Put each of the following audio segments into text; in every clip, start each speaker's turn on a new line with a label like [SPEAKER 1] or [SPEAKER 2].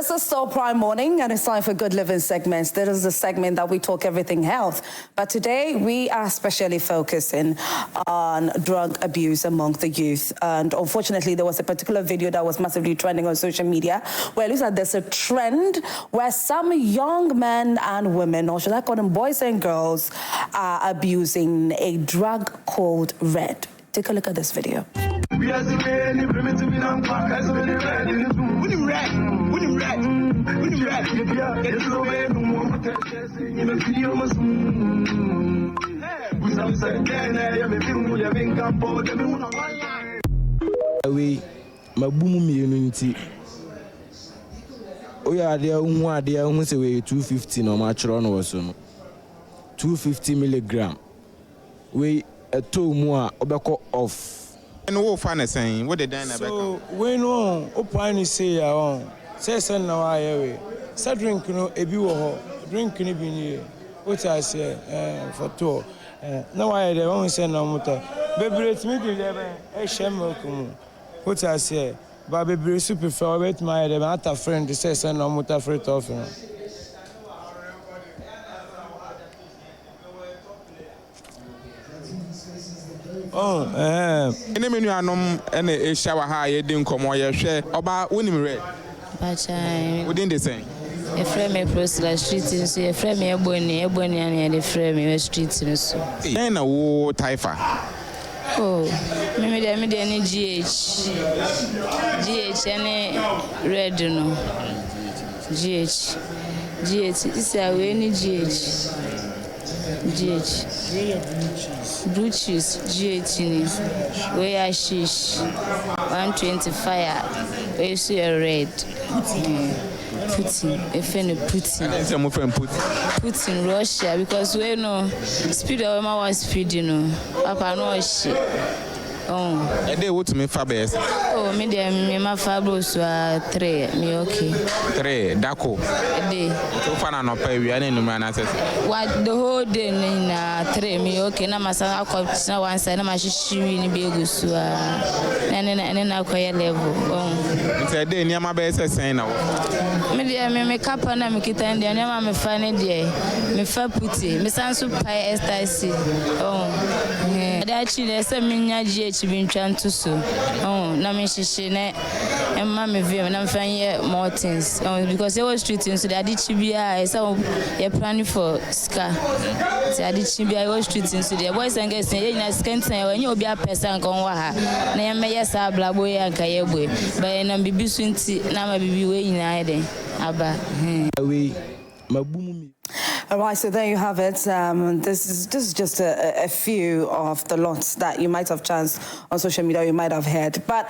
[SPEAKER 1] This is still Prime Morning, and it's time for Good Living segments. This is the segment that we talk everything health. But today, we are especially focusing on drug abuse among the youth. And unfortunately, there was a particular video that was massively trending on social media, where it looks like there's a trend where some young men and women, or should I call them boys and girls, are abusing a drug called Red. Take a look at this video.
[SPEAKER 2] We mabumu immunity. Oh yeah, they are say 250 no match run was 250 milligram. We a two more obeko off.
[SPEAKER 3] And what fun is saying? What the diner?
[SPEAKER 2] So we know opine say say send now I say drink no ebi wo drink ni bi ni what I say for two now I dey won say na motor bebre me dey there e shem ko what I say ba bebre super for wait my dey matter friend say send na motor free toffee.
[SPEAKER 3] Any menu anom and a shower high, you didn't come or you share about winning red.
[SPEAKER 4] But
[SPEAKER 3] Within the same.
[SPEAKER 4] A frame a proselyte street is a frame a bonny, and a frame a street in so.
[SPEAKER 3] Then a war typha.
[SPEAKER 4] Oh, maybe there may be any GH any red, no. GH is a any GH. Blue cheese, GH in it. We are shish 125. We see a red. Putin, if any Putin. Putin Russia because we know speed of my speed, you know. Papa no shit. Oh.
[SPEAKER 3] And they would me fabulous.
[SPEAKER 4] Oh, me my fabulous 3. Me okay.
[SPEAKER 3] 3 Dako.
[SPEAKER 4] A day.
[SPEAKER 3] So far no pay we are in the man access.
[SPEAKER 4] What the whole day in 3 me okay. Na masa akọ one side na ma shishi ni be go so na akọ level. Oh.
[SPEAKER 3] It's a day near my best saying now.
[SPEAKER 4] Me kapa na me kita ndi na me fa ne de. Me fa puti. Me sanso pai STC. Oh. Da chi le se me nya GH bin twanto so. Oh, na me shishi ne emma me view na me fa ye more things. Because they were streeting so that chi bia so you planning for ska. So that chi bia was streeting so the boys and girls say na skentan when you obi a person kon wa ha. Na ye me yes abla boy anka ye boy. But na bibi so nti na ma bibi we nyina de aba.
[SPEAKER 2] We mabumu.
[SPEAKER 1] All right, so there you have it. This is just a few of the lots that you might have chanced on social media, you might have heard. But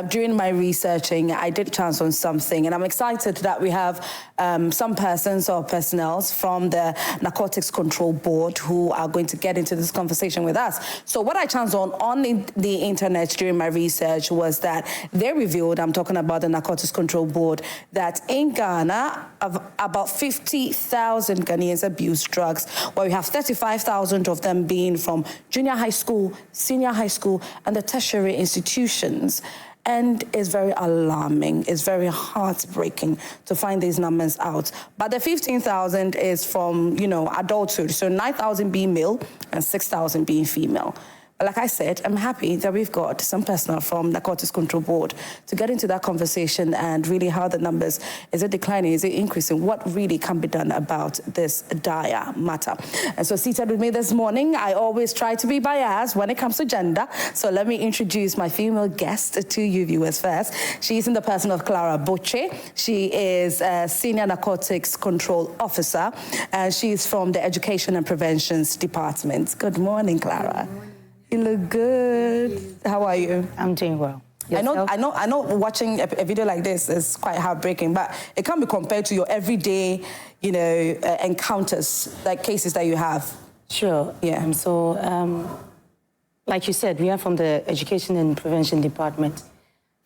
[SPEAKER 1] during my researching, I did chance on something, and I'm excited that we have some persons or personnel from the Narcotics Control Board who are going to get into this conversation with us. So what I chanced on the internet during my research was that they revealed, I'm talking about the Narcotics Control Board, that in Ghana, about 50,000 Ghanaians abuse drugs, where we have 35,000 of them being from junior high school, senior high school, and the tertiary institutions. And it's very alarming. It's very heartbreaking to find these numbers out. But the 15,000 is from, adulthood. So 9,000 being male and 6,000 being female. But like I said, I'm happy that we've got some personnel from the Narcotics Control Board to get into that conversation and really how the numbers, is it declining, is it increasing, what really can be done about this dire matter. And so seated with me this morning, I always try to be biased when it comes to gender. So let me introduce my female guest to you viewers first. She's in the person of Clara Boche. She is a Senior Narcotics Control Officer, and she's from the Education and Preventions Department. Good morning, Clara. You look good. How are you?
[SPEAKER 5] I'm doing well.
[SPEAKER 1] I know. Watching a video like this is quite heartbreaking, but it can't be compared to your everyday, encounters, like cases that you have.
[SPEAKER 5] Sure. Yeah. Like you said, we are from the Education and Prevention Department,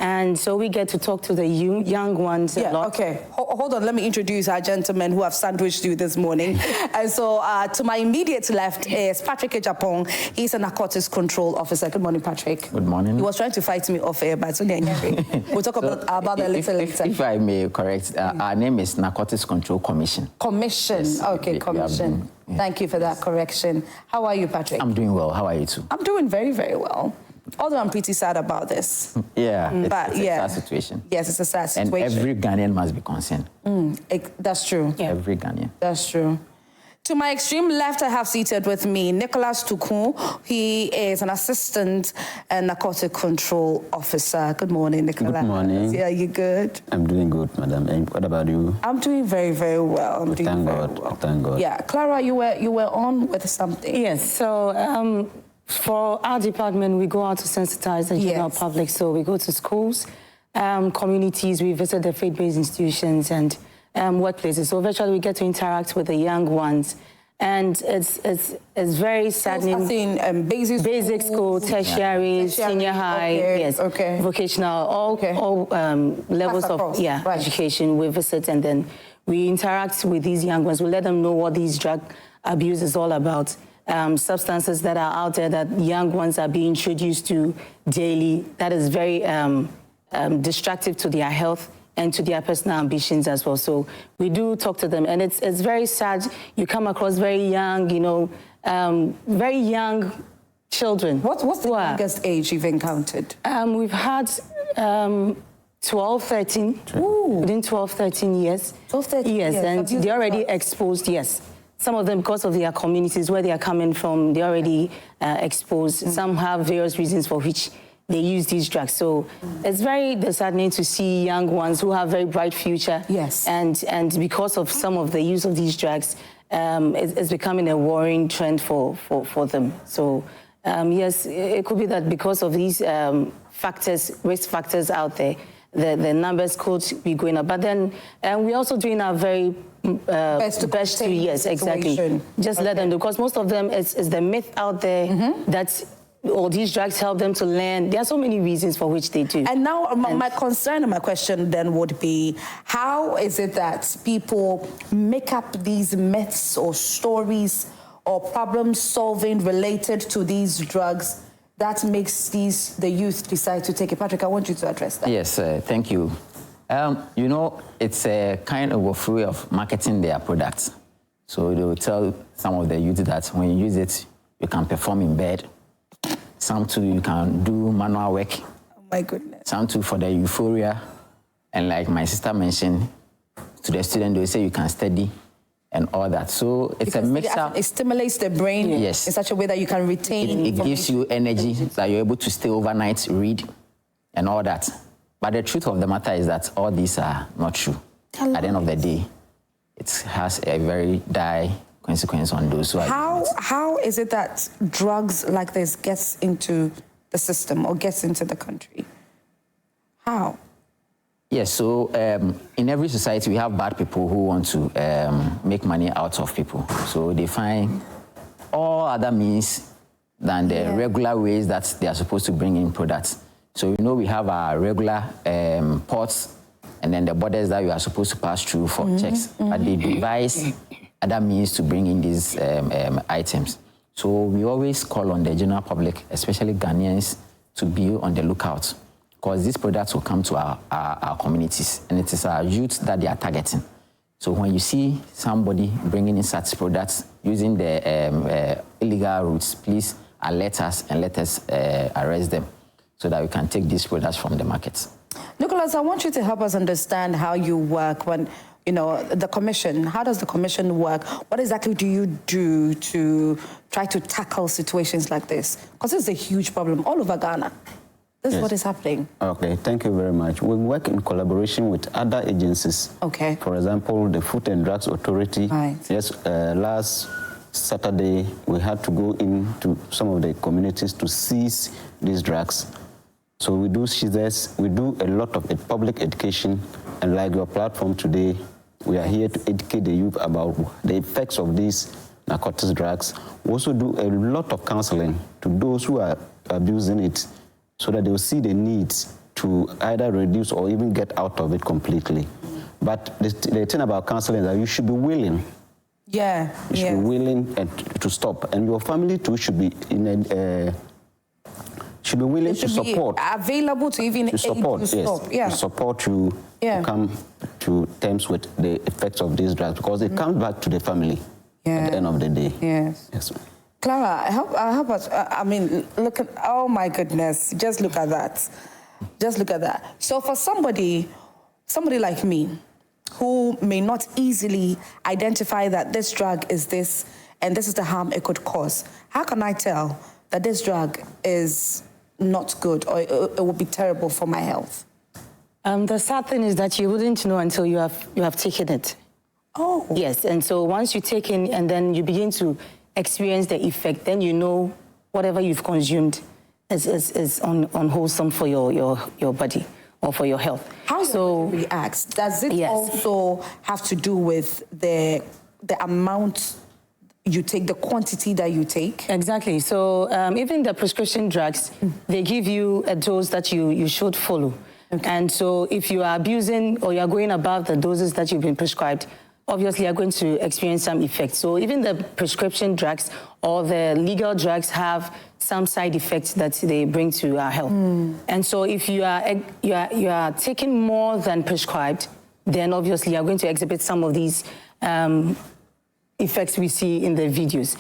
[SPEAKER 5] And so we get to talk to the young ones a lot.
[SPEAKER 1] Okay. Hold on. Let me introduce our gentlemen who have sandwiched you this morning. And so to my immediate left is Patrick Ejapong. He's a narcotics control officer. Good morning, Patrick.
[SPEAKER 6] Good morning.
[SPEAKER 1] He was trying to fight me off air, but we'll talk about that a little later.
[SPEAKER 6] If I may correct, our name is Narcotics Control Commission.
[SPEAKER 1] Commission.
[SPEAKER 6] Yes,
[SPEAKER 1] Okay, commission. Thank you for that correction. How are you, Patrick?
[SPEAKER 6] I'm doing well. How are you too?
[SPEAKER 1] I'm doing very, very well. Although I'm pretty sad about this.
[SPEAKER 6] Yeah, it's
[SPEAKER 1] But,
[SPEAKER 6] a sad situation.
[SPEAKER 1] Yes, it's a sad situation.
[SPEAKER 6] And every Ghanaian must be concerned.
[SPEAKER 1] That's true.
[SPEAKER 5] Yeah.
[SPEAKER 6] Every Ghanaian.
[SPEAKER 1] That's true. To my extreme left, I have seated with me Nicholas Tukun. He is an assistant and narcotic control officer. Good morning, Nicholas.
[SPEAKER 7] Good morning.
[SPEAKER 1] Yeah, you good?
[SPEAKER 7] I'm doing good, madam. And what about you?
[SPEAKER 1] I'm doing very, very well.
[SPEAKER 7] Thank God. Thank God.
[SPEAKER 1] Yeah, Clara, you were on with something.
[SPEAKER 5] Yes, so for our department, we go out to sensitize the general public. So we go to schools, communities, we visit the faith-based institutions and workplaces. So virtually we get to interact with the young ones. And it's very saddening.
[SPEAKER 1] Basic
[SPEAKER 5] school, tertiary, senior high, vocational, all levels of education. We visit and then we interact with these young ones. We let them know what these drug abuse is all about. Substances that are out there that young ones are being introduced to daily, that is very destructive to their health and to their personal ambitions as well. So we do talk to them, and it's very sad. You come across very young, very young children.
[SPEAKER 1] What's the youngest age you've encountered?
[SPEAKER 5] We've had 12, 13, within 12, 13 years. 12, 13 years. Yes, and they're already exposed, yes. Some of them, because of their communities, where they are coming from, they're already exposed. Some have various reasons for which they use these drugs. So it's very disheartening to see young ones who have very bright future.
[SPEAKER 1] Yes.
[SPEAKER 5] And because of some of the use of these drugs, it's becoming a worrying trend for them. So yes, it could be that because of these risk factors out there, the numbers could be going up. But then we're also doing our very best to yes, exactly. Just let them do, because most of them is the myth out there that all these drugs help them to learn. There are so many reasons for which they do.
[SPEAKER 1] And now my concern and my question then would be, how is it that people make up these myths or stories or problem solving related to these drugs that makes the youth decide to take it? Patrick, I want you to address that.
[SPEAKER 6] Yes, thank you. It's a kind of a way of marketing their products. So they will tell some of the youth that when you use it, you can perform in bed. Some too, you can do manual work.
[SPEAKER 1] Oh my goodness.
[SPEAKER 6] Some too for the euphoria. And like my sister mentioned, to the student, they will say you can study and all that. So it's a mixture.
[SPEAKER 1] It stimulates the brain in such a way that you can retain.
[SPEAKER 6] It gives you energy that you're able to stay overnight, read, and all that. But the truth of the matter is that all these are not true. At the end of the day, it has a very dire consequence on those who are.
[SPEAKER 1] How is it that drugs like this gets into the system or gets into the country? How?
[SPEAKER 6] Yes, so in every society we have bad people who want to make money out of people. So they find all other means than the regular ways that they are supposed to bring in products. So we have our regular ports and then the borders that we are supposed to pass through for checks. But they devise other means to bring in these items. So we always call on the general public, especially Ghanaians, to be on the lookout, because these products will come to our communities, and it is our youth that they are targeting. So when you see somebody bringing in such products using the illegal routes, please alert us and let us arrest them so that we can take these products from the market.
[SPEAKER 1] Nicholas, I want you to help us understand how you work when, the commission. How does the commission work? What exactly do you do to try to tackle situations like this? Because this is a huge problem all over Ghana. This is what is happening.
[SPEAKER 7] Okay, thank you very much. We work in collaboration with other agencies.
[SPEAKER 1] Okay.
[SPEAKER 7] For example, the Food and Drugs Authority.
[SPEAKER 1] Right.
[SPEAKER 7] Yes, last Saturday, we had to go into some of the communities to seize these drugs. So we do seizures, we do a lot of public education, and like your platform today, we are here to educate the youth about the effects of these narcotics drugs. We also do a lot of counseling to those who are abusing it, so that they will see the need to to either reduce or even get out of it completely. But the thing about counseling is that you should be willing.
[SPEAKER 1] Yeah.
[SPEAKER 7] You should be willing to stop, and your family too should be should be willing to support.
[SPEAKER 1] Available to even
[SPEAKER 7] to support.
[SPEAKER 1] aid to stop. Yeah.
[SPEAKER 7] To support you to come to terms with the effects of these drugs, because it comes back to the family at the end of the day.
[SPEAKER 1] Yes.
[SPEAKER 7] Yes.
[SPEAKER 1] Clara, help us. I mean, look at, oh my goodness, just look at that. Just look at that. So for somebody like me, who may not easily identify that this drug is this, and this is the harm it could cause, how can I tell that this drug is not good or it will be terrible for my health?
[SPEAKER 5] The sad thing is that you wouldn't know until you have taken it.
[SPEAKER 1] Oh.
[SPEAKER 5] Yes, and so once you take in and then you begin to experience the effect, then you know whatever you've consumed is unwholesome for your body or for your health.
[SPEAKER 1] How so it reacts? Does it also have to do with the amount you take, the quantity that you take?
[SPEAKER 5] Exactly. So even the prescription drugs, they give you a dose that you should follow. Okay. And so if you are abusing or you are going above the doses that you've been prescribed, obviously you're going to experience some effects. So even the prescription drugs or the legal drugs have some side effects that they bring to our health. And so if you are taking more than prescribed, then obviously you're going to exhibit some of these effects we see in the videos.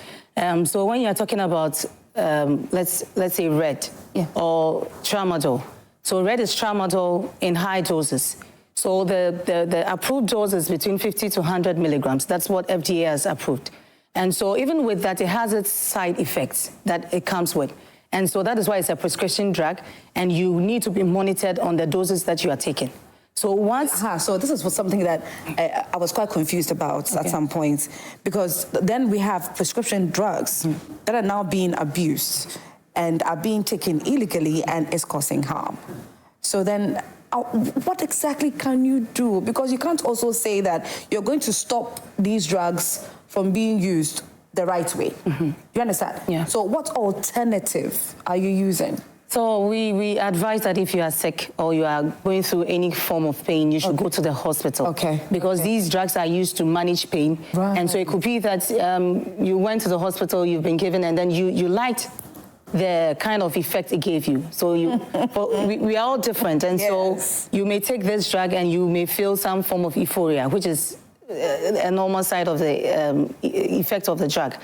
[SPEAKER 5] So when you're talking about, let's say red or tramadol. So red is tramadol in high doses. So the approved dose is between 50 to 100 milligrams. That's what FDA has approved. And so even with that, it has its side effects that it comes with. And so that is why it's a prescription drug, and you need to be monitored on the doses that you are taking. So once...
[SPEAKER 1] So this is something that I was quite confused about at some point, because then we have prescription drugs that are now being abused and are being taken illegally and is causing harm. So then what exactly can you do? Because you can't also say that you're going to stop these drugs from being used the right way. You understand?
[SPEAKER 5] Yeah.
[SPEAKER 1] So what alternative are you using?
[SPEAKER 5] So we advise that if you are sick or you are going through any form of pain, you should go to the hospital.
[SPEAKER 1] Okay.
[SPEAKER 5] Because these drugs are used to manage pain.
[SPEAKER 1] Right.
[SPEAKER 5] And so it could be that you went to the hospital, you've been given, and then you liked the kind of effect it gave you. So but we are all different. And so you may take this drug and you may feel some form of euphoria, which is a normal side of the effect of the drug.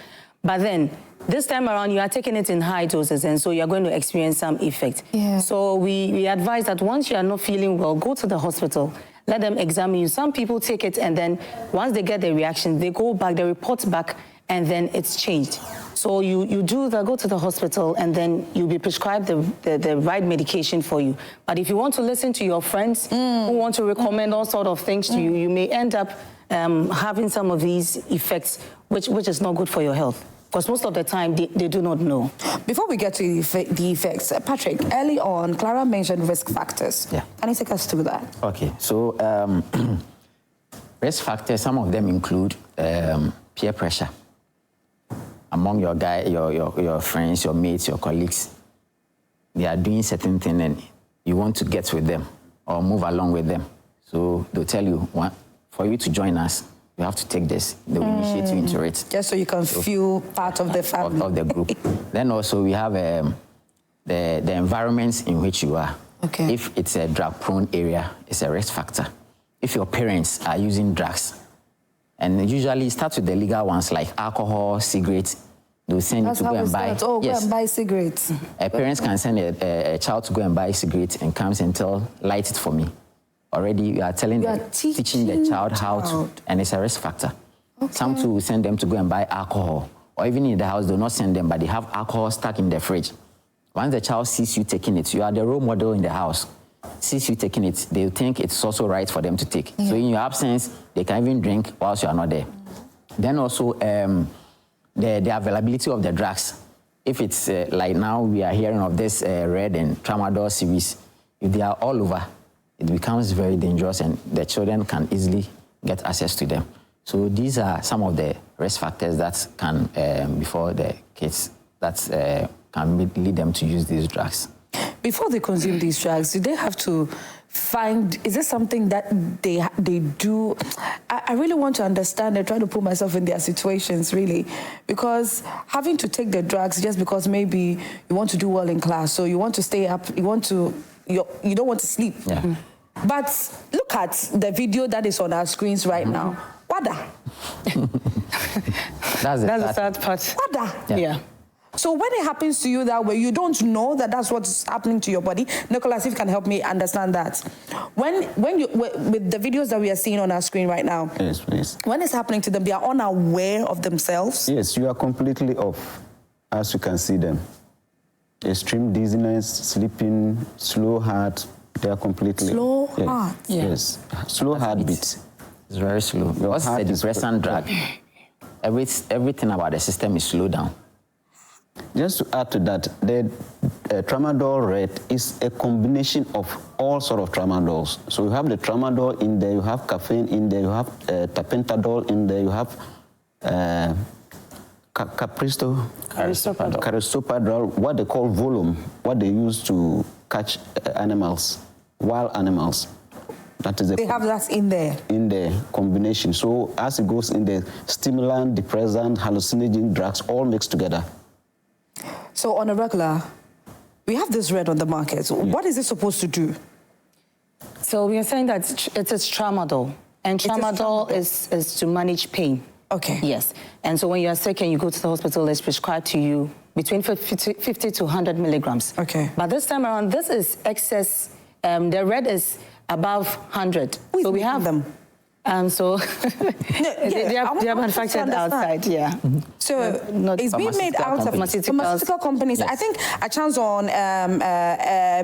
[SPEAKER 5] But then this time around, you are taking it in high doses, and so you're going to experience some effect.
[SPEAKER 1] Yeah.
[SPEAKER 5] So we advise that once you are not feeling well, go to the hospital, let them examine you. Some people take it, and then once they get the reaction, they go back, they report back, and then it's changed. So you go to the hospital, and then you'll be prescribed the right medication for you. But if you want to listen to your friends who want to recommend all sort of things to you, you may end up having some of these effects, which is not good for your health. Because most of the time, they do not know.
[SPEAKER 1] Before we get to the effects, Patrick, early on, Clara mentioned risk factors.
[SPEAKER 6] Yeah.
[SPEAKER 1] Can you take us through that?
[SPEAKER 6] Okay, so risk factors, some of them include peer pressure among your friends, your mates, your colleagues. They are doing certain things and you want to get with them or move along with them. So they'll tell you, for you to join us, you have to take this. They will initiate you into it.
[SPEAKER 1] Just so you can feel part of the family.
[SPEAKER 6] Of the group. Then also we have the environments in which you are.
[SPEAKER 1] Okay.
[SPEAKER 6] If it's a drug-prone area, it's a risk factor. If your parents are using drugs, and usually it starts with the legal ones like alcohol, cigarettes, they'll send you to go and buy.
[SPEAKER 1] Go and buy cigarettes.
[SPEAKER 6] Parents can send a child to go and buy cigarettes and comes and light it for me. Already you are teaching the child how to, and it's a risk factor. Okay. Some too will send them to go and buy alcohol, or even in the house, they'll not send them, but they have alcohol stuck in the fridge. Once the child sees you taking it, you are the role model in the house. Sees you taking it, they'll think it's also right for them to take. Yeah. So in your absence, they can even drink whilst you are not there. Then also the availability of the drugs. If it's like now we are hearing of this red and tramadol series, if they are all over, it becomes very dangerous and the children can easily get access to them. So these are some of the risk factors that can, before the kids, that can lead them to use these drugs.
[SPEAKER 1] before they consume these drugs, do they have to find, is this something that they do? I really want to understand and try to put myself in their situations, really, because having to take the drugs just because maybe you want to do well in class, so you want to stay up, you don't want to sleep.
[SPEAKER 6] Yeah.
[SPEAKER 1] But look at the video that is on our screens right now. Wada.
[SPEAKER 5] That's the sad part.
[SPEAKER 1] Wada.
[SPEAKER 5] Yeah.
[SPEAKER 1] So when it happens to you that way, you don't know that that's what's happening to your body. Nicholas, if you can help me understand that. When you, with the videos that we are seeing on our screen right now,
[SPEAKER 7] Yes, please.
[SPEAKER 1] when it's happening to them, they are unaware of themselves.
[SPEAKER 7] Yes, you are completely off, as you can see them. Extreme dizziness, sleeping, slow heart, they are completely...
[SPEAKER 1] Slow heart?
[SPEAKER 7] Yes, slow heartbeat.
[SPEAKER 6] It's very slow. Because it's a depressant drug. Everything about the system is slowed down.
[SPEAKER 7] Just to add to that, the tramadol red is a combination of all sorts of tramadols. So you have the tramadol in there, you have caffeine in there, you have tapentadol in there, you have carisoprodol, what they call volume, what they use to catch animals, wild animals. That is
[SPEAKER 1] they have that in there.
[SPEAKER 7] In the combination. So as it goes in the stimulant, depressant, hallucinogen drugs all mixed together.
[SPEAKER 1] So on a regular, we have this red on the market. So what is it supposed to do?
[SPEAKER 5] So we are saying that it is tramadol. And tramadol is to manage pain.
[SPEAKER 1] Okay.
[SPEAKER 5] Yes. And so when you are sick and you go to the hospital, it's prescribed to you between 50 to 100 milligrams.
[SPEAKER 1] Okay.
[SPEAKER 5] But this time around, this is excess. The red is above 100.
[SPEAKER 1] So we have them.
[SPEAKER 5] So they are manufactured outside, yeah.
[SPEAKER 1] So it's being made out of pharmaceutical companies. Yes. I think a chance on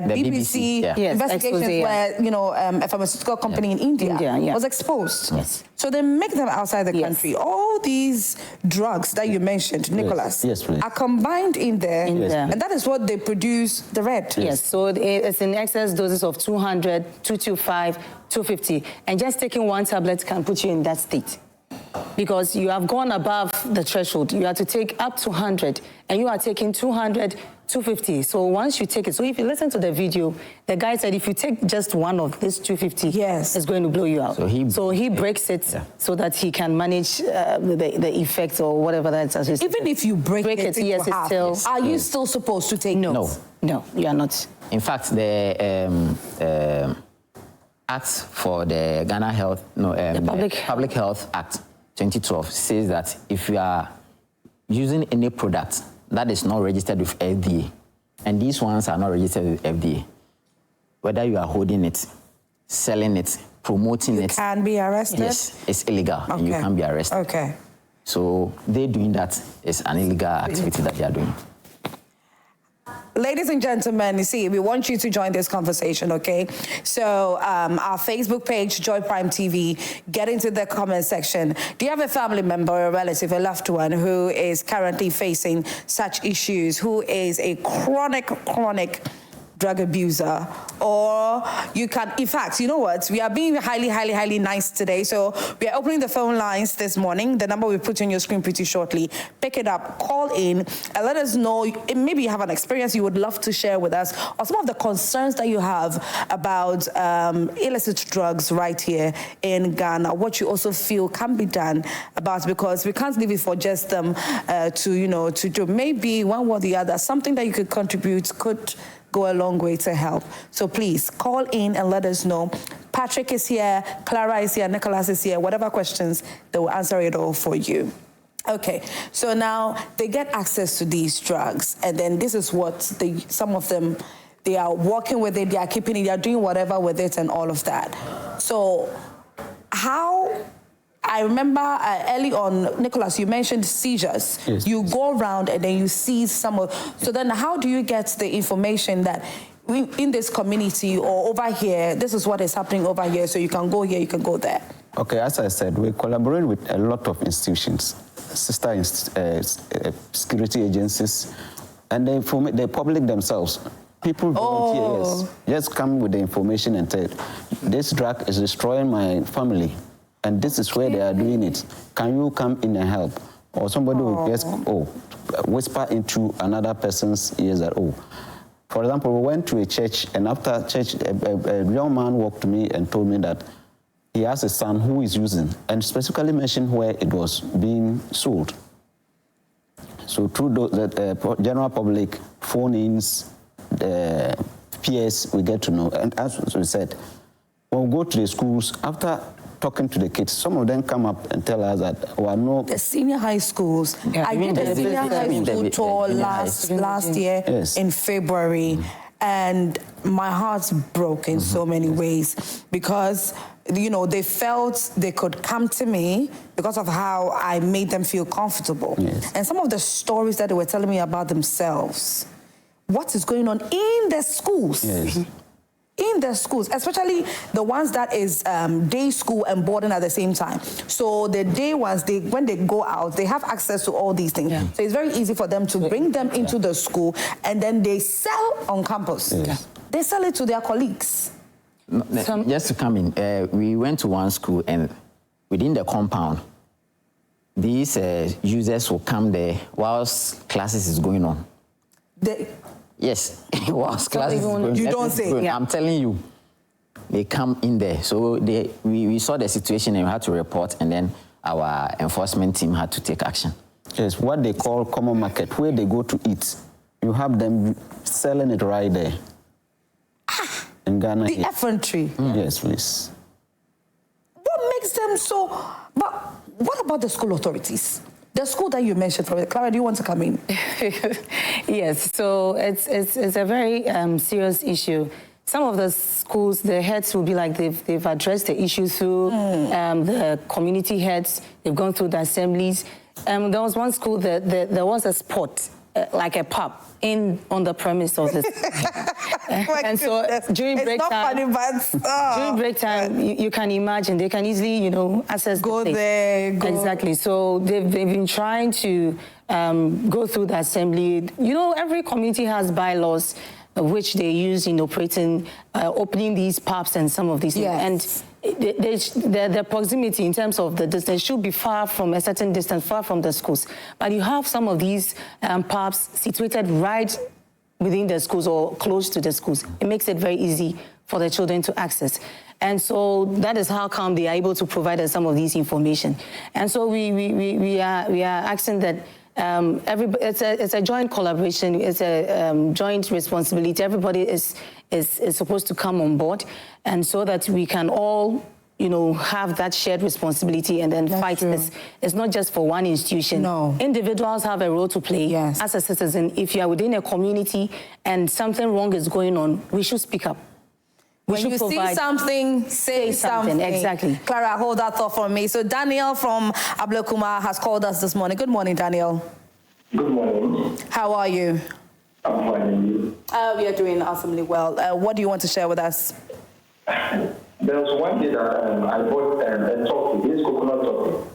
[SPEAKER 1] BBC investigations where, you know, a pharmaceutical company in India was exposed.
[SPEAKER 5] Yes.
[SPEAKER 1] So they make them outside the country. All these drugs that you mentioned, Nicholas, are combined in there, and that is what they produce, the red.
[SPEAKER 5] Yes, so it's in excess doses of 200, 225, 250, and just taking one tablet can put you in that state. Because you have gone above the threshold. You have to take up to 100, and you are taking 200, 250. So once you take it, so if you listen to the video, the guy said if you take just one of this 250, it's going to blow you out. So he breaks it so that he can manage the effects or whatever that's associated.
[SPEAKER 1] Even if you break it,
[SPEAKER 5] yes, it's still...
[SPEAKER 1] Are you still supposed to take it?
[SPEAKER 5] No, you are not.
[SPEAKER 6] In fact, the Act for the Ghana Health, the Public Health Act 2012 says that if you are using any product that is not registered with FDA, and these ones are not registered with FDA, whether you are holding it, selling it, promoting it,
[SPEAKER 1] you can be arrested.
[SPEAKER 6] Yes, it's illegal. And you can be arrested.
[SPEAKER 1] Okay.
[SPEAKER 6] So they doing that is an illegal activity that they are doing.
[SPEAKER 1] Ladies and gentlemen, you see, we want you to join this conversation, okay? So our Facebook page, Joy Prime TV, get into the comment section. Do you have a family member, or a relative, a loved one who is currently facing such issues, who is a chronic drug abuser? Or you can, in fact, you know what? We are being highly nice today. So we are opening the phone lines this morning. The number we put on your screen pretty shortly. Pick it up, call in, and let us know. Maybe you have an experience you would love to share with us, or some of the concerns that you have about illicit drugs right here in Ghana. What you also feel can be done about, because we can't leave it for just them to do. Maybe one or the other, something that you could contribute could go a long way to help. So please call in and let us know. Patrick is here, Clara is here, Nicholas is here. Whatever questions, they will answer it all for you. Okay, so now they get access to these drugs, and then this is what some of them, they are working with it, they are keeping it, they are doing whatever with it and all of that. So how... I remember early on, Nicholas, you mentioned seizures. Yes. You go around and then you seize some of... So then how do you get the information that in this community or over here, this is what is happening over here, so you can go here, you can go there?
[SPEAKER 7] Okay, as I said, we collaborate with a lot of institutions, sister security agencies, and they public themselves. People, volunteers, just come with the information and say, this drug is destroying my family. And this is where they are doing it. Can you come in and help? Or somebody will just whisper into another person's ears that, For example, we went to a church, and after church, a young man walked to me and told me that he has a son who is using, and specifically mentioned where it was being sold. So through the general public, phone-ins, the peers, we get to know. And as we said, when we go to the schools, after talking to the kids, some of them come up and tell us that, well, no.
[SPEAKER 1] The senior high schools. I did a senior high school tour last year in February, and my heart broke in so many ways because, you know, they felt they could come to me because of how I made them feel comfortable.
[SPEAKER 7] Yes.
[SPEAKER 1] And some of the stories that they were telling me about themselves, what is going on in the schools.
[SPEAKER 7] Yes.
[SPEAKER 1] In the schools, especially the ones that is day school and boarding at the same time. So the day ones, when they go out, they have access to all these things. Yeah. So it's very easy for them to bring them into the school, and then they sell on campus.
[SPEAKER 7] Yes.
[SPEAKER 1] They sell it to their colleagues.
[SPEAKER 6] Just to come in, we went to one school, and within the compound, these users will come there whilst classes is going on. Yes, whilst classes is going on.
[SPEAKER 1] You don't say.
[SPEAKER 6] Yeah. I'm telling you, they come in there. So we saw the situation and we had to report, and then our enforcement team had to take action.
[SPEAKER 7] Yes, what they call common market, where they go to eat. You have them selling it right there. In Ghana.
[SPEAKER 1] The effrontery.
[SPEAKER 7] Yes, please.
[SPEAKER 1] What makes them so... But what about the school authorities? The school that you mentioned, Clara, do you want to come in?
[SPEAKER 5] Yes, so it's a very serious issue. Some of the schools, the heads will be like they've addressed the issue through the community heads. They've gone through the assemblies. There was one school that there was a spot, like a pub, on the premise of this. And so during break time, you can imagine they can easily, you know, access
[SPEAKER 1] go
[SPEAKER 5] the
[SPEAKER 1] there.
[SPEAKER 5] Exactly. So they've been trying to go through the assembly. You know, every community has bylaws which they use in operating, opening these pubs and some of these things. And the proximity in terms of the distance should be far from a certain distance, far from the schools. But you have some of these pubs situated right within the schools or close to the schools. It makes it very easy for the children to access. And so that is how come they are able to provide us some of these information. And so we are asking that it's a joint collaboration, it's a joint responsibility. Everybody is supposed to come on board, and so that we can all, you know, have that shared responsibility and then fight this. It's not just for one institution.
[SPEAKER 1] No.
[SPEAKER 5] Individuals have a role to play as a citizen. If you are within a community and something wrong is going on, we should speak up.
[SPEAKER 1] When you see something, say something.
[SPEAKER 5] Exactly.
[SPEAKER 1] Clara, hold that thought for me. So Daniel from Ablekuma has called us this morning. Good morning, Daniel.
[SPEAKER 8] Good morning.
[SPEAKER 1] How are you?
[SPEAKER 8] I'm fine, and you?
[SPEAKER 1] We are doing awesomely well. What do you want to share with us?
[SPEAKER 8] There was one day that I bought a toffee, this coconut toffee.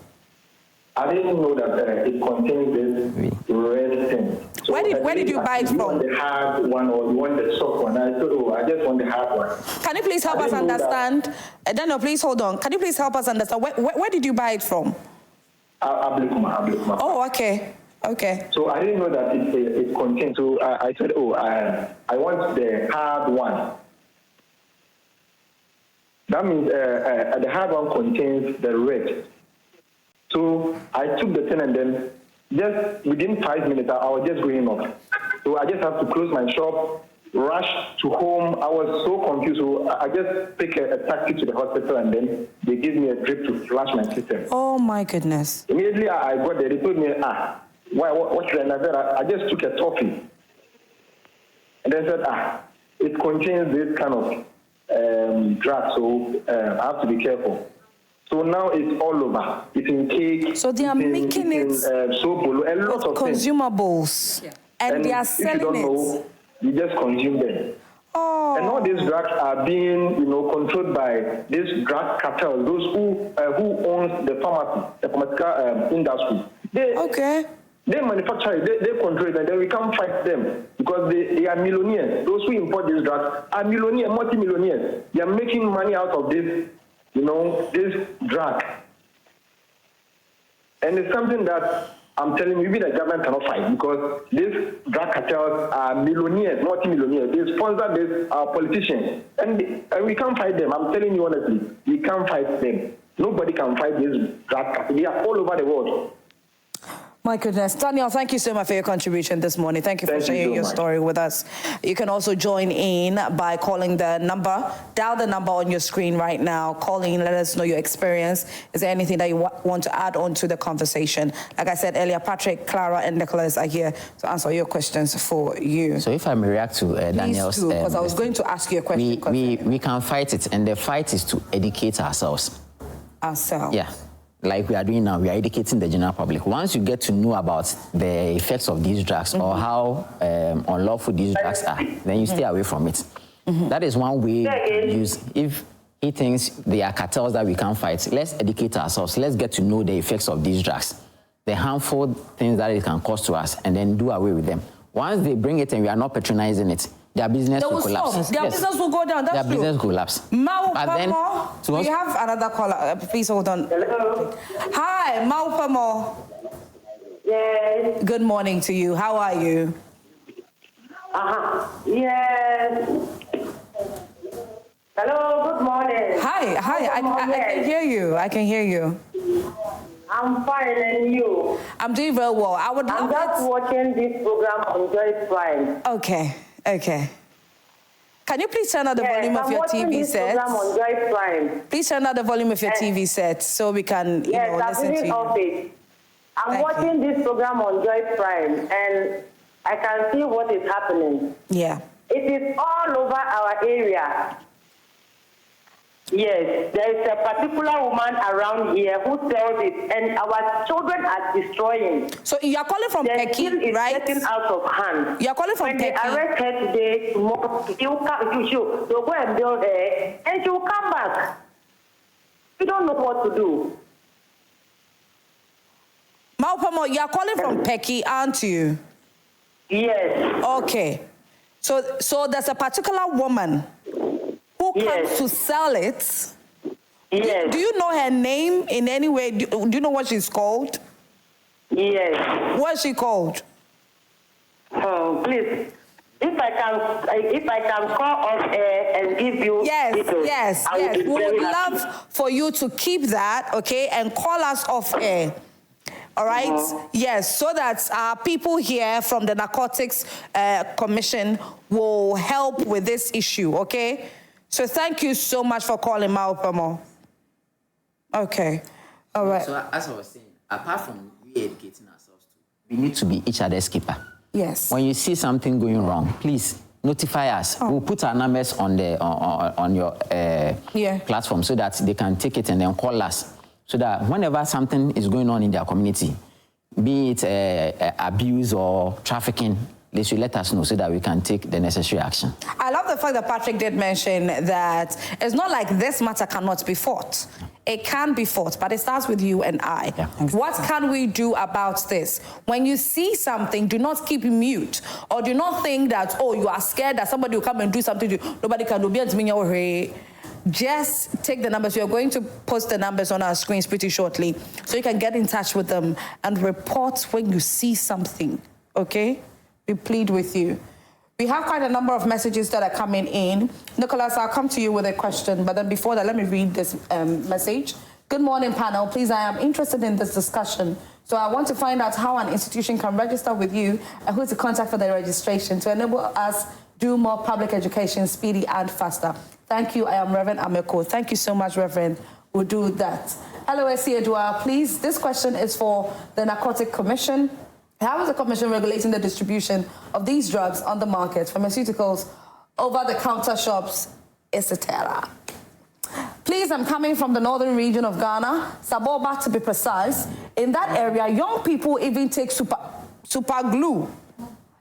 [SPEAKER 8] I didn't know that it contains this red thing. So
[SPEAKER 1] where did you buy it from?
[SPEAKER 8] You want the hard one or you want the soft one? I said, oh, I just want the hard one.
[SPEAKER 1] Can you please help us understand? Daniel, please hold on. Can you please help us understand? Where did you buy it from?
[SPEAKER 8] Ablekuma.
[SPEAKER 1] Oh, okay. Okay.
[SPEAKER 8] So I didn't know that it contains. So I said, oh, I want the hard one. That means the hard one contains the red. So I took the thing and then just within 5 minutes, I was just going off. So I just have to close my shop, rush to home. I was so confused. So I just take a taxi to the hospital and then they give me a drip to flush my system.
[SPEAKER 1] Oh my goodness.
[SPEAKER 8] Immediately I got there, they told me, what should I do? I just took a toffee. And they said, it contains this kind of drug, so I have to be careful. So now it's all over. It's in cake.
[SPEAKER 1] So they are making it
[SPEAKER 8] soap, a lot of
[SPEAKER 1] consumables.
[SPEAKER 8] Yeah.
[SPEAKER 1] And they are selling
[SPEAKER 8] if you don't know, you just consume them.
[SPEAKER 1] Oh.
[SPEAKER 8] And all these drugs are being, controlled by this drug cartel, those who owns the pharmacy, the pharmaceutical industry. They manufacture it, they control it, and then we can't fight them because they are millionaires. Those who import these drugs are millionaires, multi-millionaires. They are making money out of this, this drug. And it's something that I'm telling you, even the government cannot fight because these drug cartels are millionaires, multi-millionaires. They sponsor these politicians, and we can't fight them. I'm telling you honestly, we can't fight them. Nobody can fight these drug cartels. They are all over the world.
[SPEAKER 1] My goodness. Daniel, thank you so much for your contribution this morning. Thank you for sharing your story with us. You can also join in by calling the number, dial the number on your screen right now. Call in, let us know your experience. Is there anything that you want to add on to the conversation? Like I said earlier, Patrick, Clara, and Nicholas are here to answer your questions for you.
[SPEAKER 6] So if I may react to Daniel's...
[SPEAKER 1] Please do, because I was going to ask you a question.
[SPEAKER 6] We can fight it, and the fight is to educate ourselves.
[SPEAKER 1] Ourselves?
[SPEAKER 6] Yeah. Like we are doing now, we are educating the general public. Once you get to know about the effects of these drugs or how unlawful these drugs are, then you stay away from it. That is one way to use. If he thinks they are cartels that we can't fight, let's educate ourselves. Let's get to know the effects of these drugs, the harmful things that it can cause to us, and then do away with them. Once they bring it and we are not patronizing it, their business will collapse.
[SPEAKER 1] Their business will go down. That's
[SPEAKER 6] their
[SPEAKER 1] true.
[SPEAKER 6] business will collapse.
[SPEAKER 1] But then, we have another caller. Please hold on.
[SPEAKER 9] Hello.
[SPEAKER 1] Hi, Maupamo.
[SPEAKER 9] Yes.
[SPEAKER 1] Good morning to you. How are you?
[SPEAKER 9] Yes. Hello. Good morning.
[SPEAKER 1] Hi. I can hear you. I can hear you.
[SPEAKER 9] I'm fine, and you?
[SPEAKER 1] I'm doing very well. I'm
[SPEAKER 9] just watching this program on Joy Prime.
[SPEAKER 1] Okay. Can you please turn up the volume of your TV set?
[SPEAKER 9] I'm watching this program on Joy Prime.
[SPEAKER 1] Please turn up the volume of your TV set so we can, listen to you.
[SPEAKER 9] I'm watching this program on Joy Prime, and I can see what is happening.
[SPEAKER 1] Yeah.
[SPEAKER 9] It is all over our area. Yes, there is a particular woman around here who sells it, and our children are destroying.
[SPEAKER 1] So you are calling from Peki, right?
[SPEAKER 9] It's getting out of hand.
[SPEAKER 1] You are calling from Peki.
[SPEAKER 9] When they arrest her today, tomorrow, they'll go and build her, and she will come back. We don't know what to do.
[SPEAKER 1] Maupamo, you are calling from Peki, aren't you?
[SPEAKER 9] Yes.
[SPEAKER 1] Okay. So there's a particular woman who comes to sell it.
[SPEAKER 9] Yes.
[SPEAKER 1] Do you know her name in any way? Do you know what she's called?
[SPEAKER 9] Yes.
[SPEAKER 1] What is she called?
[SPEAKER 9] Oh, please. If I can call off air and give you details,
[SPEAKER 1] yes. We would love for you to keep that, okay, and call us off air. All right? Yes, so that people here from the Narcotics Commission will help with this issue, okay? So thank you so much for calling, Maupamo. Okay. All right.
[SPEAKER 6] So as I was saying, apart from we educating ourselves, we need to be each other's keeper.
[SPEAKER 1] Yes.
[SPEAKER 6] When you see something going wrong, please notify us. We'll put our numbers on the on your platform so that they can take it and then call us. So that whenever something is going on in their community, be it abuse or trafficking, they should let us know so that we can take the necessary action.
[SPEAKER 1] I love the fact that Patrick did mention that it's not like this matter cannot be fought. It can be fought, but it starts with you and I. Yeah. What can we do about this? When you see something, do not keep mute, or do not think that, oh, you are scared that somebody will come and do something to you. Nobody can do. Just take the numbers. We are going to post the numbers on our screens pretty shortly, so you can get in touch with them and report when you see something, okay? We plead with you. We have quite a number of messages that are coming in. Nicholas, I'll come to you with a question, but then before that, let me read this message. Good morning, panel. Please, I am interested in this discussion. So I want to find out how an institution can register with you and who to contact for the registration to enable us do more public education speedy and faster. Thank you. I am Reverend Ameko. Thank you so much, Reverend. We'll do that. Hello, Essie Edouard. Please, this question is for the Narcotic Commission. How is the Commission regulating the distribution of these drugs on the market, pharmaceuticals, over-the-counter shops, etc.? Please, I'm coming from the northern region of Ghana, Saboba to be precise. In that area, young people even take super glue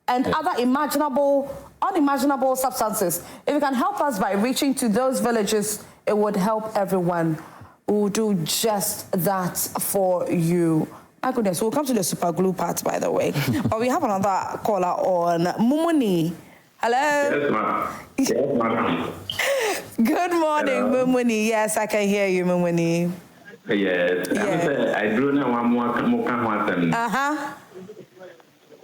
[SPEAKER 1] and other unimaginable substances. If you can help us by reaching to those villages, it would help everyone. We'll do just that for you. My goodness, we'll come to the super glue part, by the way. But we have another caller on. Mumuni. Hello?
[SPEAKER 10] Yes, ma'am. Yes, ma'am.
[SPEAKER 1] Good morning, Mumuni. Yes, I can hear you, Mumuni.
[SPEAKER 10] Yes. I do know one more come.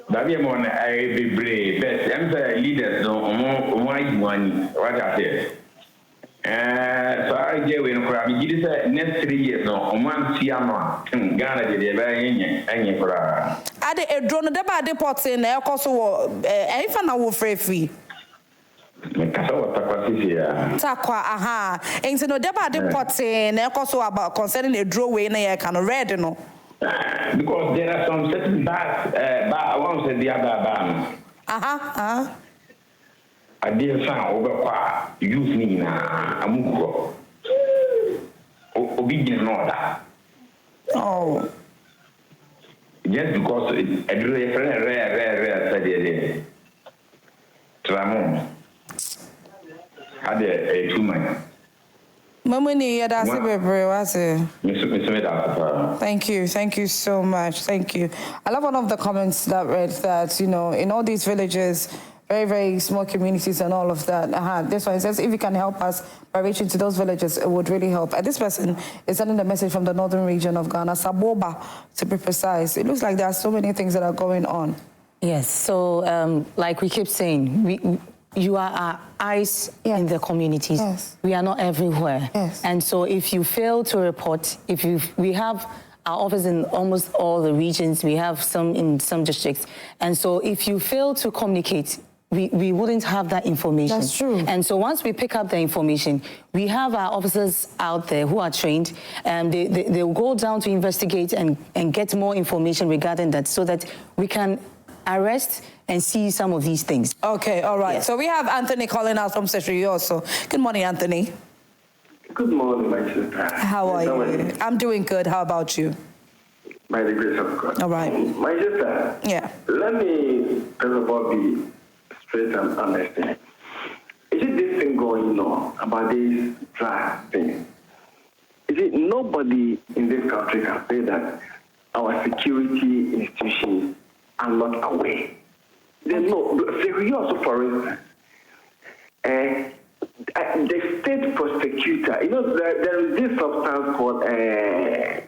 [SPEAKER 10] Baby, I be brave. Best, I'm the leaders. No, one. What I said. So I get when I give this next 3 years. No, one Siama, Ghana, the very any for
[SPEAKER 1] a drone, the bad depots in there, also, if I know free. Takwa, aha. And so no deba depots in also about concerning a drawway in a kind of red, no.
[SPEAKER 10] Because there are some certain bars, one said the other ban. I did sound over youth Nina, a muko. Obedient order.
[SPEAKER 1] Oh.
[SPEAKER 10] Just because I do a rare study. Tramon. Had a 2 months.
[SPEAKER 1] Thank you so much. Thank you. I love one of the comments that read that, you know, in all these villages, very, very small communities and all of that. This one says, if you can help us by reaching to those villages, it would really help. And this person is sending a message from the northern region of Ghana, Saboba, to be precise. It looks like there are so many things that are going on.
[SPEAKER 5] Yes, so like we keep saying, you are our eyes in the communities.
[SPEAKER 1] Yes.
[SPEAKER 5] We are not everywhere.
[SPEAKER 1] Yes.
[SPEAKER 5] And so if you fail to report, we have our office in almost all the regions, we have some in some districts. And so if you fail to communicate, we wouldn't have that information.
[SPEAKER 1] That's true.
[SPEAKER 5] And so once we pick up the information, we have our officers out there who are trained, and they will go down to investigate and get more information regarding that so that we can arrest and see some of these things.
[SPEAKER 1] Okay, all right.
[SPEAKER 5] Yes.
[SPEAKER 1] So we have Anthony calling us from Seshri also. Good morning, Anthony.
[SPEAKER 11] Good morning, my sister.
[SPEAKER 1] How are you? I'm doing good. How about you?
[SPEAKER 11] By the grace of God.
[SPEAKER 1] All right.
[SPEAKER 11] My sister.
[SPEAKER 1] Yeah.
[SPEAKER 11] Let me first of all be straight and honest. Is it this thing going on about this drug thing? Is it nobody in this country can say that our security institutions are not aware? They know. Also, for instance, the state prosecutor, you know, there is this substance called, they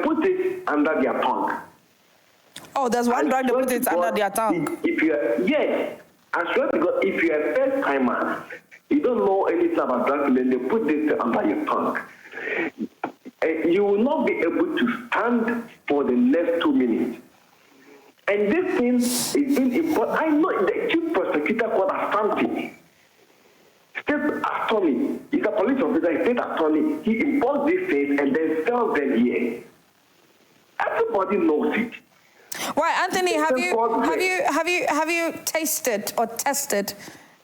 [SPEAKER 11] put it under their tongue.
[SPEAKER 1] Oh, there's one drug they put it under their tongue.
[SPEAKER 11] Yes, I swear to God, if you're a first timer, you don't know anything about drug, then they put this under your tongue. You will not be able to stand for the next 2 minutes. And this thing is being important. I know the chief prosecutor called Asante, state attorney, he's a police officer, state attorney. He imports these things and then sells them here. Everybody knows it.
[SPEAKER 1] Why, Anthony? Have you tasted or tested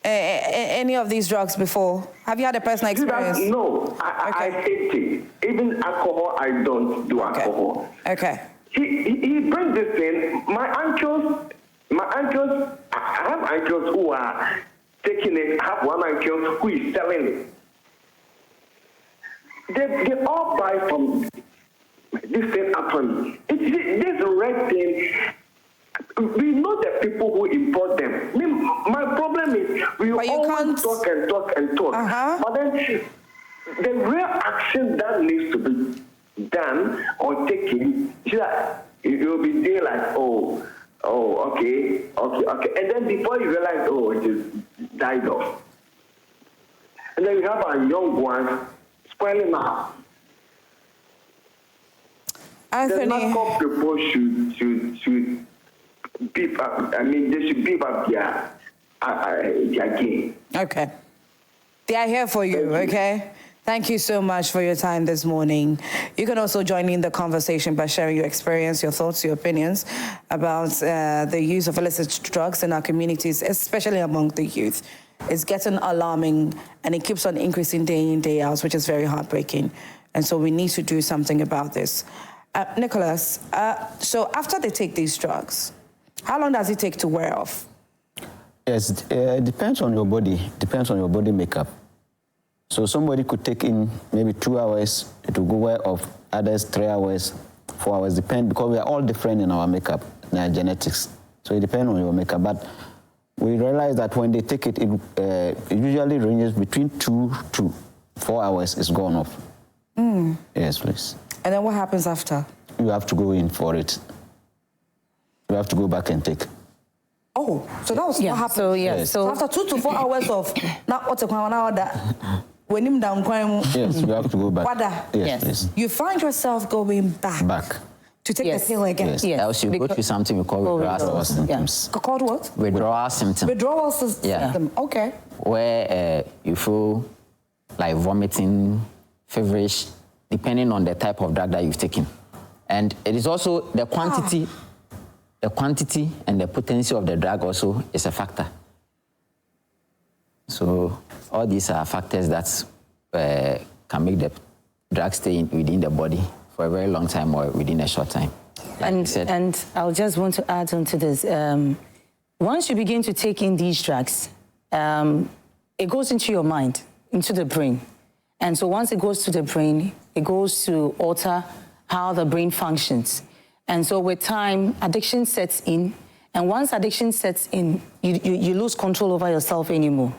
[SPEAKER 1] any of these drugs before? Have you had a personal experience?
[SPEAKER 11] No, I hate it. Even alcohol, I don't do alcohol.
[SPEAKER 1] Okay.
[SPEAKER 11] He brings this in. My uncles, I have uncles who are taking it. I have one uncle who is selling it. They all buy from this same attorney. This red thing, we know the people who import them. My problem is we always talk and talk and talk. But then the real action that needs to be done or taken, it will be there like, okay. And then before you realize, it just died off. And then we have our young ones spoiling up.
[SPEAKER 1] Anthony,
[SPEAKER 11] the narco people should beef up. I mean, they should beef up their game.
[SPEAKER 1] Okay. They are here for you, okay? Thank you so much for your time this morning. You can also join in the conversation by sharing your experience, your thoughts, your opinions about the use of illicit drugs in our communities, especially among the youth. It's getting alarming, and it keeps on increasing day in, day out, which is very heartbreaking. And so we need to do something about this. Nicholas, so after they take these drugs, how long does it take to wear off?
[SPEAKER 7] Yes, it depends on your body, depends on your body makeup. So somebody could take in maybe 2 hours, it will go wear off, others 3 hours, 4 hours, depend, because we are all different in our makeup, in our genetics. So it depends on your makeup. But we realize that when they take it, it usually ranges between 2 to 4 hours, it's gone off. Yes, please.
[SPEAKER 1] And then what happens after?
[SPEAKER 7] You have to go in for it. You have to go back and take.
[SPEAKER 1] Oh, so that was what happened.
[SPEAKER 5] So
[SPEAKER 7] Yes.
[SPEAKER 1] So after 2 to 4 hours of not what's a that when him down
[SPEAKER 7] yes, you have to go back. Yes, please.
[SPEAKER 1] You find yourself going back to take the pill again.
[SPEAKER 7] Yes.
[SPEAKER 6] Else you go through something we call withdrawal symptoms.
[SPEAKER 1] Called what?
[SPEAKER 6] Withdrawal symptom.
[SPEAKER 1] Withdrawal symptom. Okay.
[SPEAKER 6] Where you feel like vomiting, feverish, depending on the type of drug that you've taken. And it is also the quantity. The quantity and the potency of the drug also is a factor. So all these are factors that can make the drug stay within the body for a very long time or within a short time. Like
[SPEAKER 5] and I'll just want to add on to this. Once you begin to take in these drugs, it goes into your mind, into the brain. And so once it goes to the brain, it goes to alter how the brain functions. And so with time, addiction sets in. And once addiction sets in, you lose control over yourself anymore.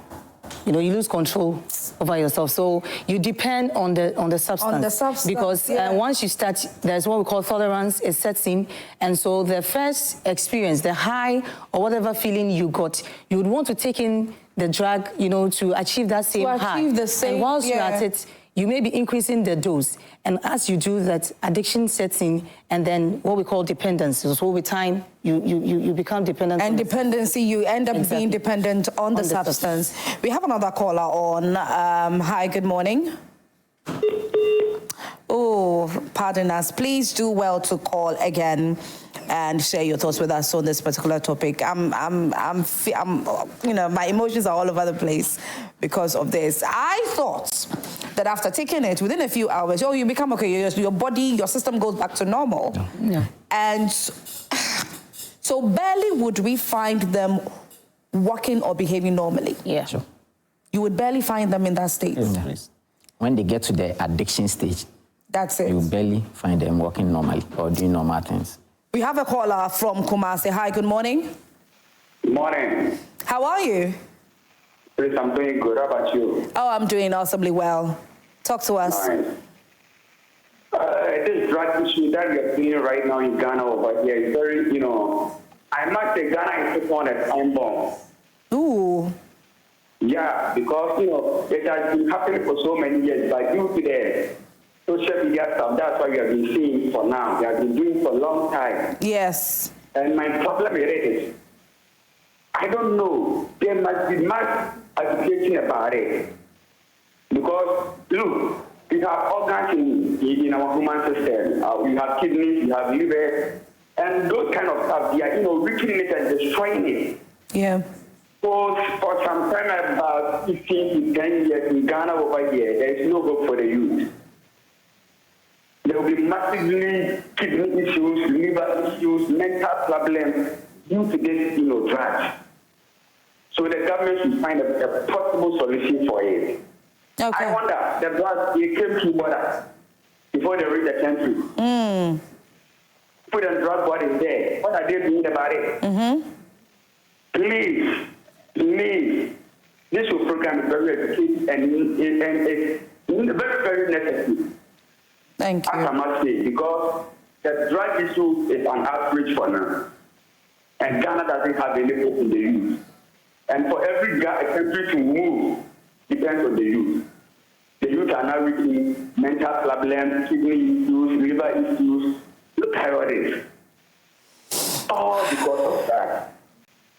[SPEAKER 5] You know, you lose control over yourself. So you depend on the substance.
[SPEAKER 1] On the substance,
[SPEAKER 5] because once you start, there's what we call tolerance, it sets in. And so the first experience, the high or whatever feeling you got, you would want to take in the drug, you know, to achieve that same high. And whilst you're at it, you may be increasing the dose. And as you do that, addiction sets in, and then what we call dependency. So with time, you become dependent.
[SPEAKER 1] And dependency, you end up being dependent on the substance. We have another caller on. Hi, good morning. Oh, pardon us. Please do well to call again and share your thoughts with us on this particular topic. I'm you know, my emotions are all over the place because of this. I thought that after taking it, within a few hours, you become okay, your body, your system goes back to normal.
[SPEAKER 5] Yeah.
[SPEAKER 1] And so barely would we find them walking or behaving normally.
[SPEAKER 5] Yeah.
[SPEAKER 6] Sure.
[SPEAKER 1] You would barely find them in that state.
[SPEAKER 6] Yes. When they get to the addiction stage,
[SPEAKER 1] that's it.
[SPEAKER 6] You barely find them walking normally or doing normal things.
[SPEAKER 1] We have a caller from Kumasi. Hi, good morning.
[SPEAKER 11] Good morning.
[SPEAKER 1] How are you?
[SPEAKER 11] Please, I'm doing good. How about you?
[SPEAKER 1] Oh, I'm doing awesomely well. Talk to us.
[SPEAKER 11] Nice. This drug issue that we are seeing right now in Ghana over here is very, you know, I must say Ghana is on a time bomb.
[SPEAKER 1] Ooh.
[SPEAKER 11] Yeah, because, you know, it has been happening for so many years, but due to the social media stuff, that's what we have been seeing for now. We have been doing for a long time.
[SPEAKER 1] Yes.
[SPEAKER 11] And my problem with it is, I don't know, there must be much education about it. Because, look, we have organs in our human system. We have kidneys, we have liver, and those kind of stuff, they are, you know, weakening it and destroying it.
[SPEAKER 1] Yeah.
[SPEAKER 11] So for some time, about 15 to 10 years in Ghana over here, there is no hope for the youth. There will be massively kidney issues, liver issues, mental problems due to this, you know, drugs. So the government should find a possible solution for it.
[SPEAKER 1] Okay.
[SPEAKER 11] I wonder, the drugs, they came through border before they reached the country. Put a drug body there. What are they doing about it? Please, this program is very educated and it's very, very necessary.
[SPEAKER 1] Thank you.
[SPEAKER 11] As I must say, because the drug issue is an outrage for now. And Ghana doesn't have any hope in the youth. And for every country to move, depends on the youth. The youth are now reaching mental problems, kidney issues, liver issues. Look how it is. All because of that.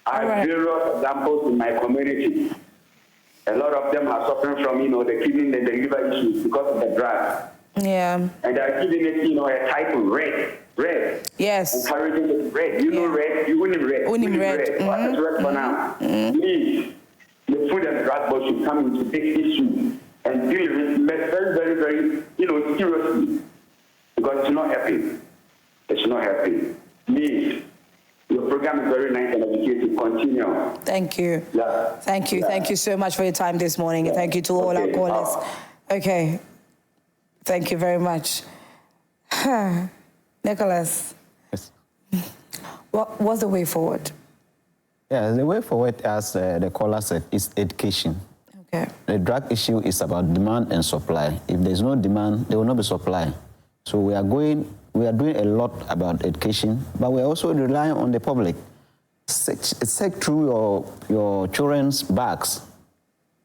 [SPEAKER 11] I have various examples in my community. A lot of them are suffering from, you know, the kidney and the liver issues because of the drugs.
[SPEAKER 1] Yeah.
[SPEAKER 11] And they're giving it, you know, a title, red.
[SPEAKER 1] Yes.
[SPEAKER 11] Encouraging it, red. You know red, you win red.
[SPEAKER 1] Winning red.
[SPEAKER 11] What is red for now? Please, the Food and Drug Board should come into this issue and deal with it very, very, very, you know, seriously. Because it's not helping. It's not helping. Please. Your program is very nice and educative. Continue.
[SPEAKER 1] Thank you.
[SPEAKER 11] Yeah.
[SPEAKER 1] Thank you. Yeah. Thank you so much for your time this morning. Yeah. Thank you to all our callers. Okay. Thank you very much. Nicholas.
[SPEAKER 7] Yes.
[SPEAKER 1] What's the way forward?
[SPEAKER 7] Yeah, the way forward, as the caller said, is education.
[SPEAKER 1] Okay.
[SPEAKER 7] The drug issue is about demand and supply. If there's no demand, there will not be supply. So we are doing a lot about education, but we are also relying on the public. Check through your children's bags.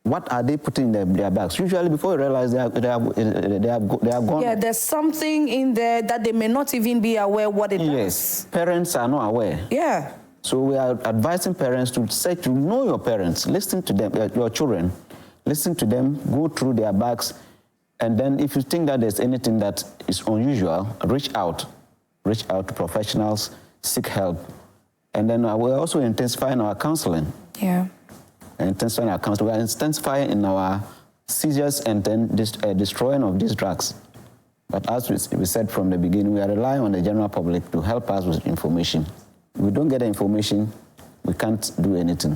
[SPEAKER 7] What are they putting in their bags? Usually, before you realize they are gone.
[SPEAKER 1] Yeah, there's something in there that they may not even be aware what it is.
[SPEAKER 7] Yes, parents are not aware.
[SPEAKER 1] Yeah.
[SPEAKER 7] So we are advising parents to know your parents, listen to them, your children, listen to them, go through their bags, and then if you think that there's anything that is unusual, reach out to professionals, seek help, and then we're also intensifying our counseling.
[SPEAKER 1] Yeah.
[SPEAKER 7] Intensifying our counseling. We're intensifying in our seizures and then destroying of these drugs. But as we said from the beginning, we are relying on the general public to help us with information. If we don't get the information, we can't do anything.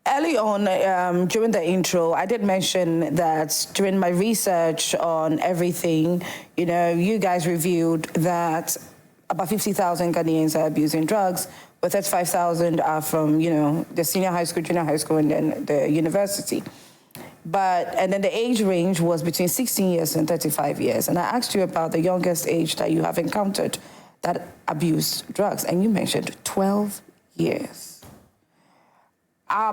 [SPEAKER 1] Early on, during the intro, I did mention that during my research on everything, you guys revealed that about 50,000 Ghanaians are abusing drugs, but 35,000 are from, the senior high school, junior high school, and then the university. And then the age range was between 16 years and 35 years. And I asked you about the youngest age that you have encountered that abused drugs, and you mentioned 12 years.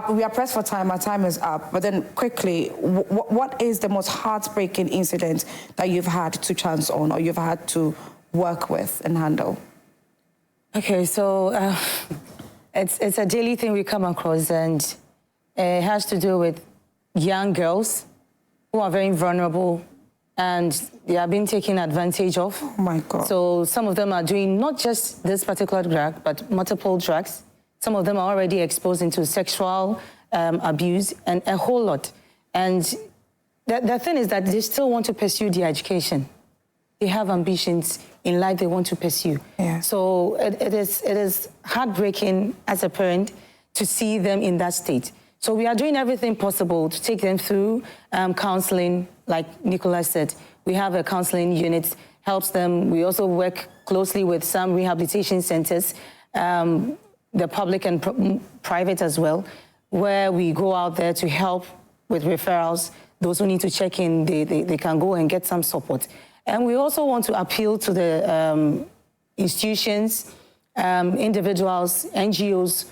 [SPEAKER 1] We are pressed for time. Our time is up. But then quickly, what is the most heartbreaking incident that you've had to chance on or you've had to work with and handle?
[SPEAKER 5] Okay, so it's a daily thing we come across, and it has to do with young girls who are very vulnerable and they are being taken advantage of.
[SPEAKER 1] Oh my God.
[SPEAKER 5] So some of them are doing not just this particular drug, but multiple drugs. Some of them are already exposed into sexual abuse and a whole lot. And the thing is that they still want to pursue their education. They have ambitions in life they want to pursue.
[SPEAKER 1] Yeah.
[SPEAKER 5] So it is heartbreaking as a parent to see them in that state. So we are doing everything possible to take them through counseling, like Nicola said. We have a counseling unit, helps them. We also work closely with some rehabilitation centers, the public and private as well, where we go out there to help with referrals. Those who need to check in, they can go and get some support. And we also want to appeal to the institutions, individuals, NGOs,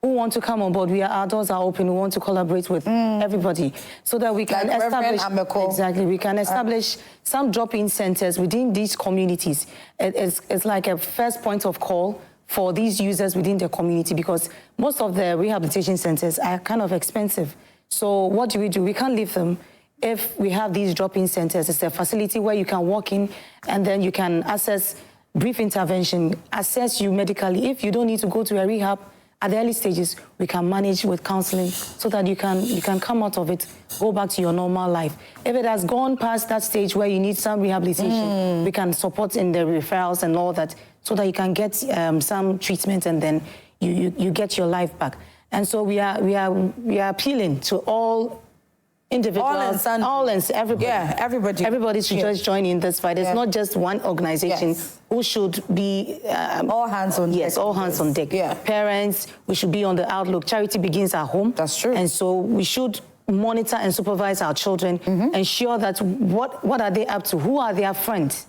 [SPEAKER 5] who want to come on board. Our doors are open. We want to collaborate with everybody so that we can establish we can establish some drop-in centers within these communities. It's like a first point of call for these users within the community, because most of the rehabilitation centers are kind of expensive. So what do? We can't leave them. If we have these drop-in centers, it's a facility where you can walk in and then you can access brief intervention, assess you medically. If you don't need to go to a rehab, at the early stages, we can manage with counseling so that you can come out of it, go back to your normal life. If it has gone past that stage where you need some rehabilitation, we can support in the referrals and all that so that you can get some treatment and then you get your life back. And so we are appealing to all individuals, all and everybody.
[SPEAKER 1] Yeah, everybody.
[SPEAKER 5] Everybody should just join in this fight. It's not just one organization who should be...
[SPEAKER 1] all hands on deck.
[SPEAKER 5] Yes, all hands on deck.
[SPEAKER 1] Yeah.
[SPEAKER 5] Parents, we should be on the outlook. Charity begins at home.
[SPEAKER 1] That's true.
[SPEAKER 5] And so we should monitor and supervise our children, ensure that what are they up to? Who are their friends?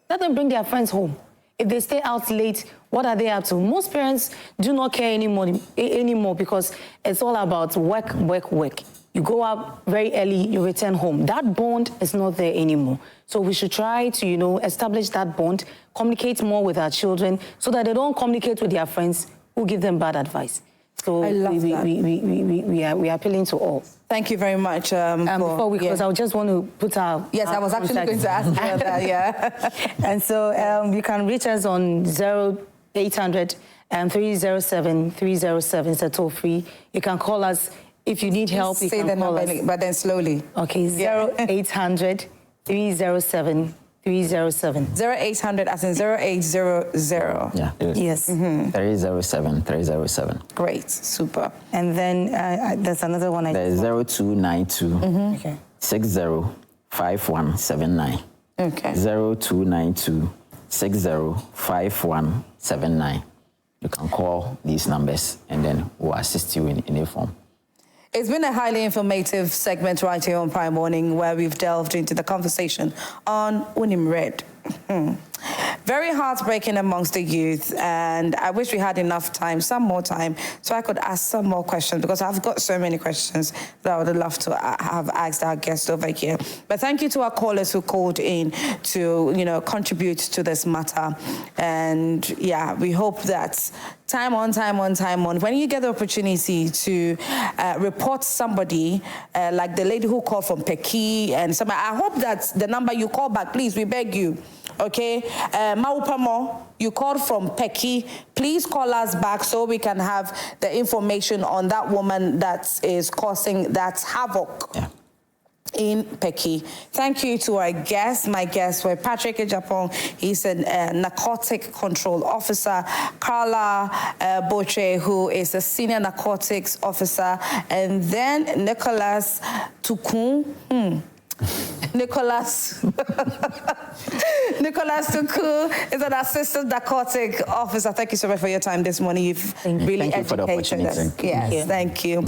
[SPEAKER 5] Let them bring their friends home. If they stay out late, what are they up to? Most parents do not care anymore because it's all about work, work, work. You go out very early, you return home. That bond is not there anymore. So we should try to, establish that bond, communicate more with our children so that they don't communicate with their friends who give them bad advice. So
[SPEAKER 1] I love that.
[SPEAKER 5] We are appealing to all.
[SPEAKER 1] Thank you very much.
[SPEAKER 5] Before we close, I just want to put our...
[SPEAKER 1] Yes, I was actually going to ask you that, yeah.
[SPEAKER 5] And so you can reach us on 0800 307 307. It's a toll free. You can call us if you need help. You can call us.
[SPEAKER 1] But then slowly.
[SPEAKER 5] Okay, 0800 307 307.
[SPEAKER 1] 0800 as in 0800.
[SPEAKER 6] Yeah.
[SPEAKER 5] Yes.
[SPEAKER 6] 307 307.
[SPEAKER 5] Great, super. And then there's another one.
[SPEAKER 6] There's 0292
[SPEAKER 5] Okay.
[SPEAKER 6] 605179.
[SPEAKER 1] Okay.
[SPEAKER 6] 0292 605179. You can call these numbers and then we'll assist you in any form.
[SPEAKER 1] It's been a highly informative segment right here on Prime Morning where we've delved into the conversation on Unim Red. Very heartbreaking amongst the youth, and I wish we had enough time, some more time, so I could ask some more questions, because I've got so many questions that I would love to have asked our guests over here. But thank you to our callers who called in to, contribute to this matter. And yeah, we hope that time on, when you get the opportunity to report somebody, like the lady who called from Peki and somebody, I hope that the number you call back, please, we beg you. Okay, Maupamo, you called from Peki. Please call us back so we can have the information on that woman that is causing that havoc in Peki. Thank you to our guests. My guests were Patrick Ejapong, he's a narcotic control officer, Carla Boche, who is a senior narcotics officer, and then Nicholas Tukun. Nicholas Tuku is an assistant narcotic officer. Thank you so much for your time this morning. You've really educated us. Yes, thank you.